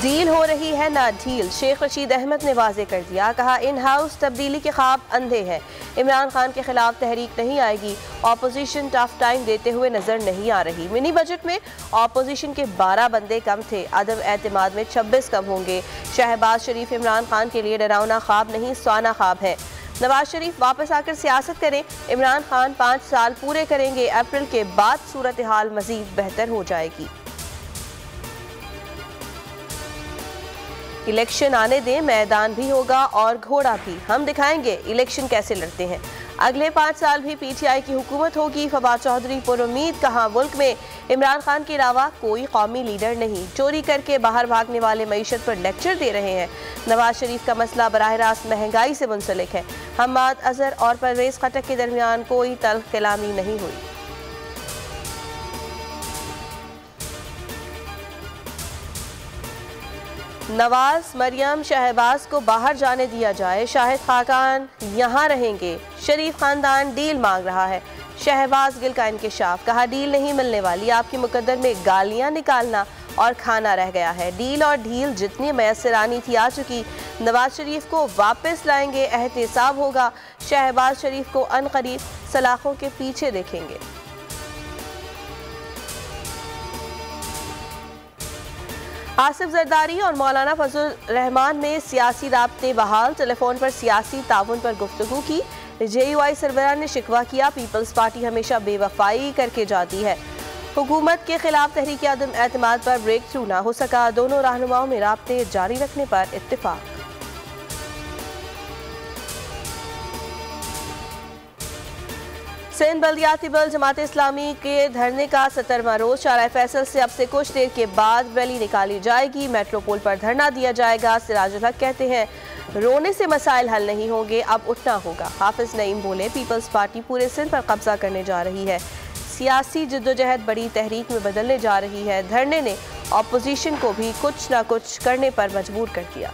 Deal हो रही है ना ढील, शेख रशीद अहमद ने वाजे कर दिया। कहा इन हाउस तब्दीली के ख्वाब अंधे हैं, इमरान खान के खिलाफ तहरीक नहीं आएगी। ऑपोजिशन टफ टाइम देते हुए नजर नहीं आ रही। मिनी बजट में ऑपोजिशन के 12 बंदे कम थे, अदम एतमाद में 26 कम होंगे। शहबाज शरीफ इमरान खान के लिए डरावना ख्वाब नहीं, स्वाना ख्वाब है। नवाज शरीफ वापस आकर सियासत करें, इमरान खान 5 साल पूरे करेंगे। अप्रैल के बाद सूरत हाल मजीद बेहतर हो जाएगी। इलेक्शन आने दें, मैदान भी होगा और घोड़ा भी, हम दिखाएंगे इलेक्शन कैसे लड़ते हैं। अगले 5 साल भी पीटीआई की हुकूमत होगी। फवाद चौधरी पुरुम्मीद। कहा मुल्क में इमरान खान के अलावा कोई कौमी लीडर नहीं, चोरी करके बाहर भागने वाले मईशत पर लेक्चर दे रहे हैं। नवाज शरीफ का मसला बराह रास्त महंगाई से मुंसलिक है। हम्माद अजहर और परवेज खटक के दरमियान कोई तल्ख कलामी नहीं हुई। नवाज मरियम शहबाज को बाहर जाने दिया जाए, शाहिद खाकान यहाँ रहेंगे। शरीफ खानदान डील मांग रहा है, शहबाज गिल का इंकशाफ। कहा डील नहीं मिलने वाली, आपकी मुकद्दर में गालियां निकालना और खाना रह गया है। डील और ढील जितनी मैसर आनी थी आ चुकी। नवाज शरीफ को वापस लाएंगे, एहतसाब होगा। शहबाज शरीफ को अनकरीब सलाखों के पीछे देखेंगे। आसिफ जरदारी और मौलाना फजल रहमान में सियासी राब्ते बहाल, टेलीफोन पर सियासी ताउन पर गुफ्तगू की। JUI सरबराह ने शिकवा किया, पीपल्स पार्टी हमेशा बेवफाई करके जाती है। हुकूमत के खिलाफ तहरीक अदम एतमाद पर ब्रेक थ्रू ना हो सका, दोनों रहनुमाओं में राब्ते जारी रखने पर इत्तेफाक। सिंध बल्दियाती बिल जमात इस्लामी के धरने का 70वां रोज। शाहराह फैसल से अब से कुछ देर के बाद रैली निकाली जाएगी, मेट्रोपोल पर धरना दिया जाएगा। सिराजुल हक कहते हैं रोने से मसाइल हल नहीं होंगे, अब उठना होगा। हाफिज नईम बोले पीपल्स पार्टी पूरे सिंध पर कब्जा करने जा रही है, सियासी जद्दोजहद बड़ी तहरीक में बदलने जा रही है। धरने ने अपोजिशन को भी कुछ न कुछ करने पर मजबूर कर दिया।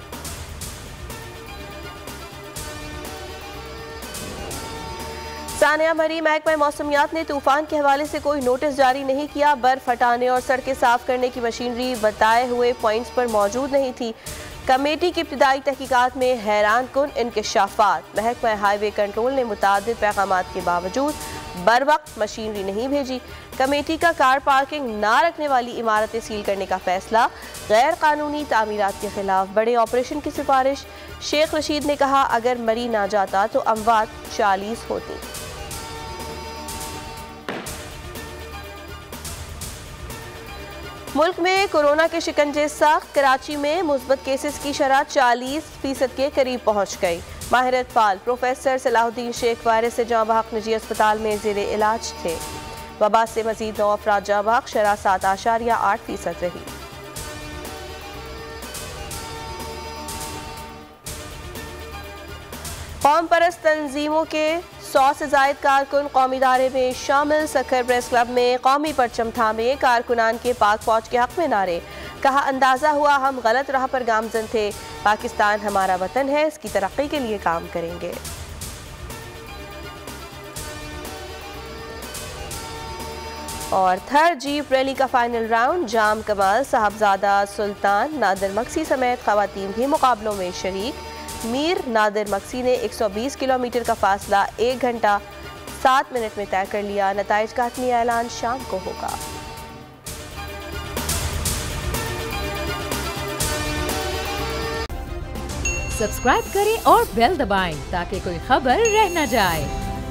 सानिया मरी। महकमा मौसमियात ने तूफान के हवाले से कोई नोटिस जारी नहीं किया। बर्फ हटाने और सड़कें साफ करने की मशीनरी बताए हुए पॉइंट्स पर मौजूद नहीं थी। कमेटी की इब्तिदाई तहकीकात में हैरान कुन इंकशाफात। महकमा हाईवे कंट्रोल ने मुतादिद पैगामात के बावजूद बर वक्त मशीनरी नहीं भेजी। कमेटी का कार पार्किंग ना रखने वाली इमारतें सील करने का फैसला। गैर कानूनी तामीरात के खिलाफ बड़े ऑपरेशन की सिफारिश। शेख रशीद ने कहा अगर मरी ना जाता तो अमवात 40 होती। मुल्क में कोरोना के शिकंजे सख्त। कराची में मुस्बत केसेस की शरह 40% के करीब पहुंच गई। माहिर अतफाल प्रोफेसर सलाहुद्दीन शेख वायरस से जाँ बहक निजी अस्पताल में ज़ेरे इलाज थे। वबा से मजीद 9 अफराद जाँ बहक, शरह 7.8% रही। कौम परस्त तंजीमों के 100 से जायद कारकुन कौमी इदारे में शामिल। सखर प्रेस क्लब में कौमी परचम थामे, कारकुनान के पाक फौज के हक में नारे। कहा अंदाजा हुआ हम गलत राह पर गामजन थे, पाकिस्तान हमारा वतन है, इसकी तरक्की के लिए काम करेंगे। और थर्ड जीप रैली का फाइनल राउंड। जाम कमाल, साहबजादा सुल्तान, नादिर मक्सी समेत खवातीन भी मुकाबलों में शरीक। मीर नादिर मक्सी ने 120 किलोमीटर का फासला 1 घंटा 7 मिनट में तय कर लिया। नताइज का हतमी ऐलान शाम को होगा। सब्सक्राइब करें और बेल दबाएं ताकि कोई खबर रह न जाए।